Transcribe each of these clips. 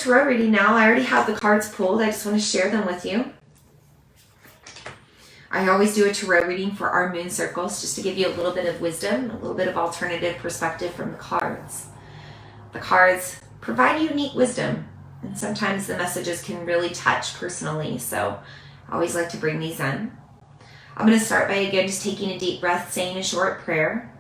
tarot reading now. I already have the cards pulled. I just want to share them with you. I always do a tarot reading for our moon circles just to give you a little bit of wisdom, a little bit of alternative perspective from the cards. The cards provide unique wisdom, and sometimes the messages can really touch personally, so I always like to bring these in. I'm going to start by, again, just taking a deep breath, saying a short prayer.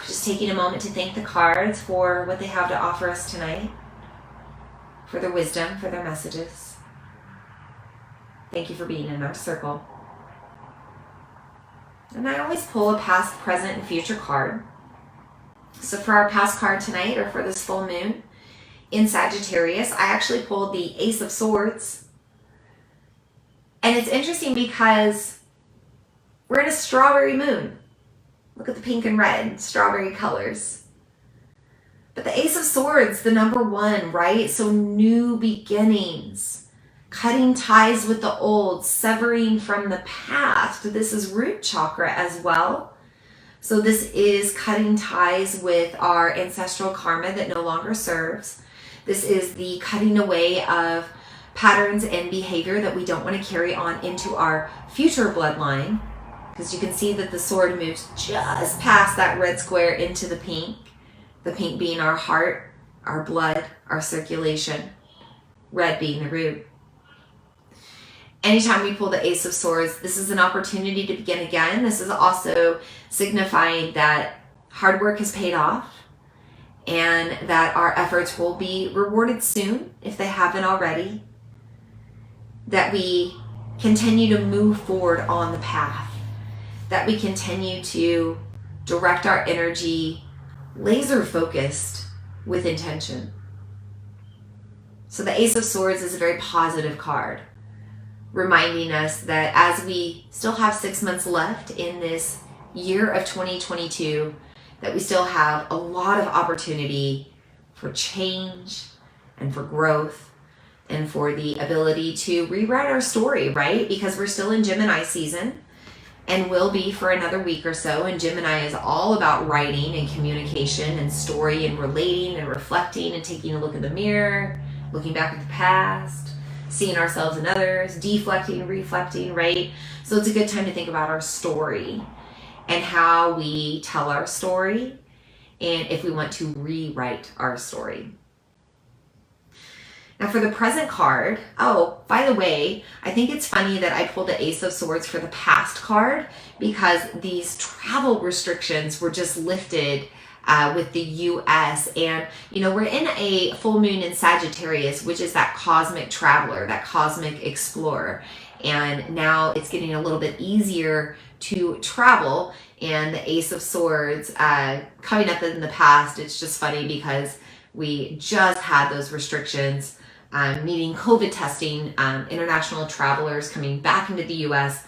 Just taking a moment to thank the cards for what they have to offer us tonight, for their wisdom, for their messages. Thank you for being in our circle. And I always pull a past, present, and future card. So for our past card tonight, or for this full moon in Sagittarius, I actually pulled the Ace of Swords. And it's interesting because we're in a strawberry moon. Look at the pink and red, strawberry colors. But the Ace of Swords, the number one, right? So new beginnings, cutting ties with the old, severing from the past. This is root chakra as well. So this is cutting ties with our ancestral karma that no longer serves. This is the cutting away of patterns and behavior that we don't want to carry on into our future bloodline. Because you can see that the sword moves just past that red square into the pink being our heart, our blood, our circulation, red being the root. Anytime we pull the Ace of Swords, this is an opportunity to begin again. This is also signifying that hard work has paid off and that our efforts will be rewarded soon if they haven't already. That we continue to move forward on the path. That we continue to direct our energy laser focused with intention. So the Ace of Swords is a very positive card, reminding us that as we still have 6 months left in this year of 2022, that we still have a lot of opportunity for change and for growth and for the ability to rewrite our story, right? Because we're still in Gemini season and will be for another week or so. And Gemini is all about writing and communication and story and relating and reflecting and taking a look in the mirror, looking back at the past, seeing ourselves and others, deflecting, reflecting, right? So it's a good time to think about our story and how we tell our story and if we want to rewrite our story. Now for the present card, oh, by the way, I think it's funny that I pulled the Ace of Swords for the past card because these travel restrictions were just lifted with the US. And, you know, we're in a full moon in Sagittarius, which is that cosmic traveler, that cosmic explorer. And now it's getting a little bit easier to travel. And the Ace of Swords coming up in the past, it's just funny because we just had those restrictions. Needing COVID testing, international travelers coming back into the US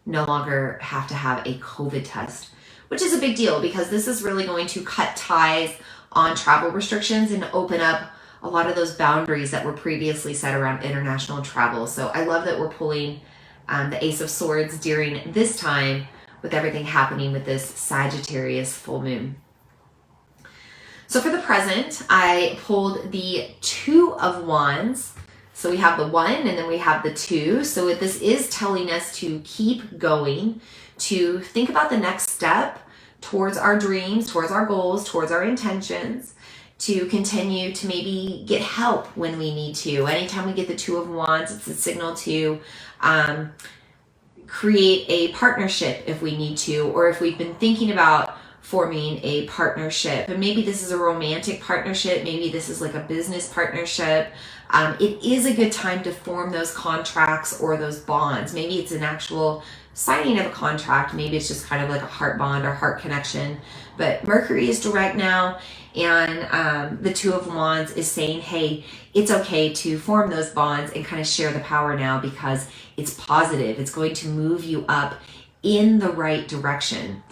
no longer have to have a COVID test, which is a big deal because this is really going to cut ties on travel restrictions and open up a lot of those boundaries that were previously set around international travel. So I love that we're pulling the Ace of Swords during this time with everything happening with this Sagittarius full moon. So for the present, I pulled the Two of Wands. So we have the 1 and then we have the 2. So what this is telling us to keep going, to think about the next step towards our dreams, towards our goals, towards our intentions, to continue to maybe get help when we need to. Anytime we get the Two of Wands, it's a signal to create a partnership if we need to, or if we've been thinking about forming a partnership. And maybe this is a romantic partnership, maybe this is like a business partnership. It is a good time to form those contracts or those bonds. Maybe it's an actual signing of a contract, maybe it's just kind of like a heart bond or heart connection. But Mercury is direct now, and the Two of Wands is saying, hey, it's okay to form those bonds and kind of share the power now because it's positive. It's going to move you up in the right direction,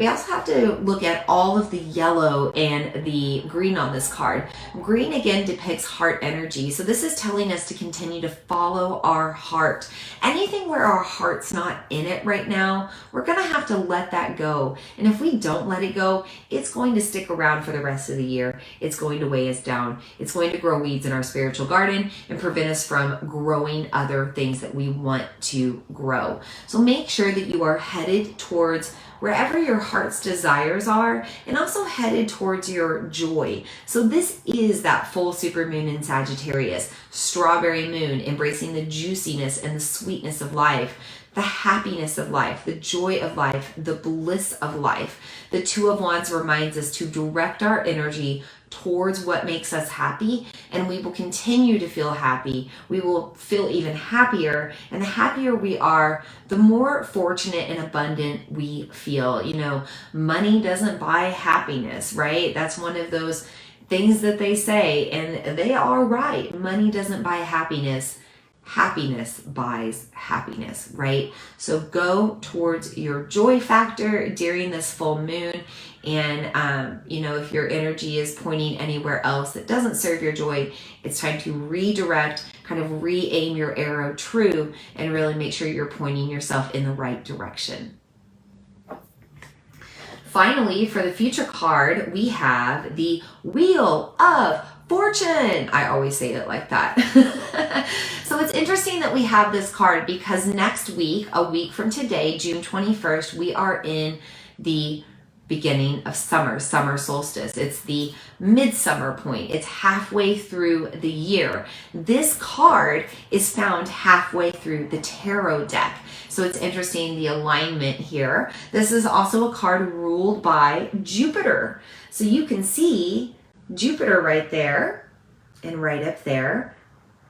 We also have to look at all of the yellow and the green on this card. Green again depicts heart energy. So this is telling us to continue to follow our heart. Anything where our heart's not in it right now, we're going to have to let that go. And if we don't let it go, it's going to stick around for the rest of the year. It's going to weigh us down. It's going to grow weeds in our spiritual garden and prevent us from growing other things that we want to grow. So make sure that you are headed towards wherever your heart's desires are, and also headed towards your joy. So this is that full supermoon in Sagittarius, strawberry moon, embracing the juiciness and the sweetness of life, the happiness of life, the joy of life, the bliss of life. The Two of Wands reminds us to direct our energy towards what makes us happy, and we will continue to feel happy. We will feel even happier, and the happier we are, the more fortunate and abundant we feel. You know, money doesn't buy happiness, right? That's one of those things that they say, and they are right. Money doesn't buy happiness. Happiness buys happiness, right? So go towards your joy factor during this full moon. And, you know, if your energy is pointing anywhere else that doesn't serve your joy, it's time to redirect, kind of re-aim your arrow true, and really make sure you're pointing yourself in the right direction. Finally, for the future card, we have the Wheel of Fortune. I always say it like that. So it's interesting that we have this card because next week, a week from today, June 21st, we are in the beginning of summer solstice. It's the midsummer point. It's halfway through the year. This card is found halfway through the tarot deck. So it's interesting, the alignment here. This is also a card ruled by Jupiter. So you can see Jupiter right there and right up there.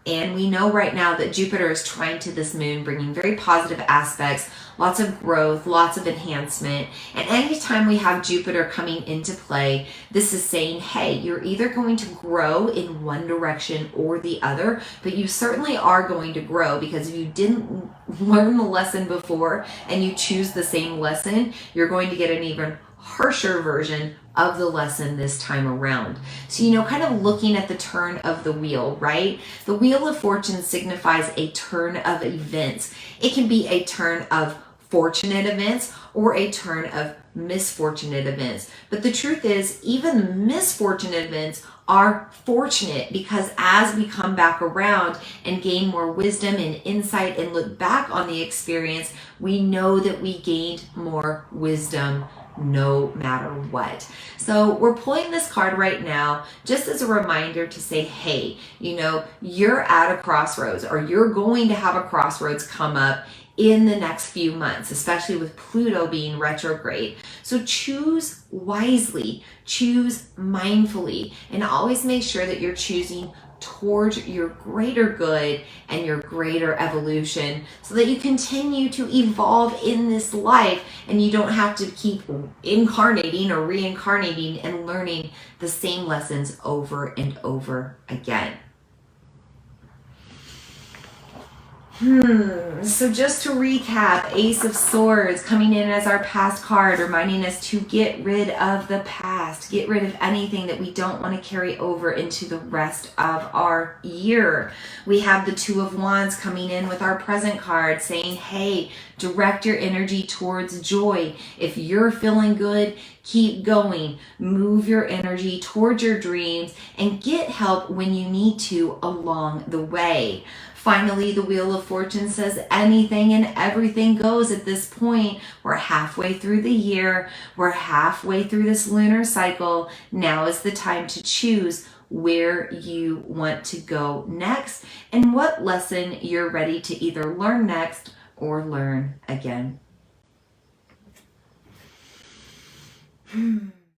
And we know right now that Jupiter is trine to this moon, bringing very positive aspects, lots of growth, lots of enhancement. And anytime we have Jupiter coming into play, this is saying, hey, you're either going to grow in one direction or the other, but you certainly are going to grow, because if you didn't learn the lesson before and you choose the same lesson, you're going to get an even harsher version of the lesson this time around. So, you know, kind of looking at the turn of the wheel, right? The Wheel of Fortune signifies a turn of events. It can be a turn of fortunate events or a turn of misfortunate events. But the truth is, even misfortunate events are fortunate, because as we come back around and gain more wisdom and insight and look back on the experience, we know that we gained more wisdom no matter what. So we're pulling this card right now just as a reminder to say, hey, you know, you're at a crossroads, or you're going to have a crossroads come up in the next few months, especially with Pluto being retrograde. So choose wisely, choose mindfully, and always make sure that you're choosing towards your greater good and your greater evolution, so that you continue to evolve in this life and you don't have to keep incarnating or reincarnating and learning the same lessons over and over again. So just to recap, Ace of Swords coming in as our past card, reminding us to get rid of the past, get rid of anything that we don't want to carry over into the rest of our year. We have the Two of Wands coming in with our present card saying, hey, direct your energy towards joy. If you're feeling good, keep going. Move your energy towards your dreams and get help when you need to along the way. Finally, the Wheel of Fortune says anything and everything goes at this point. We're halfway through the year. We're halfway through this lunar cycle. Now is the time to choose where you want to go next and what lesson you're ready to either learn next or learn again.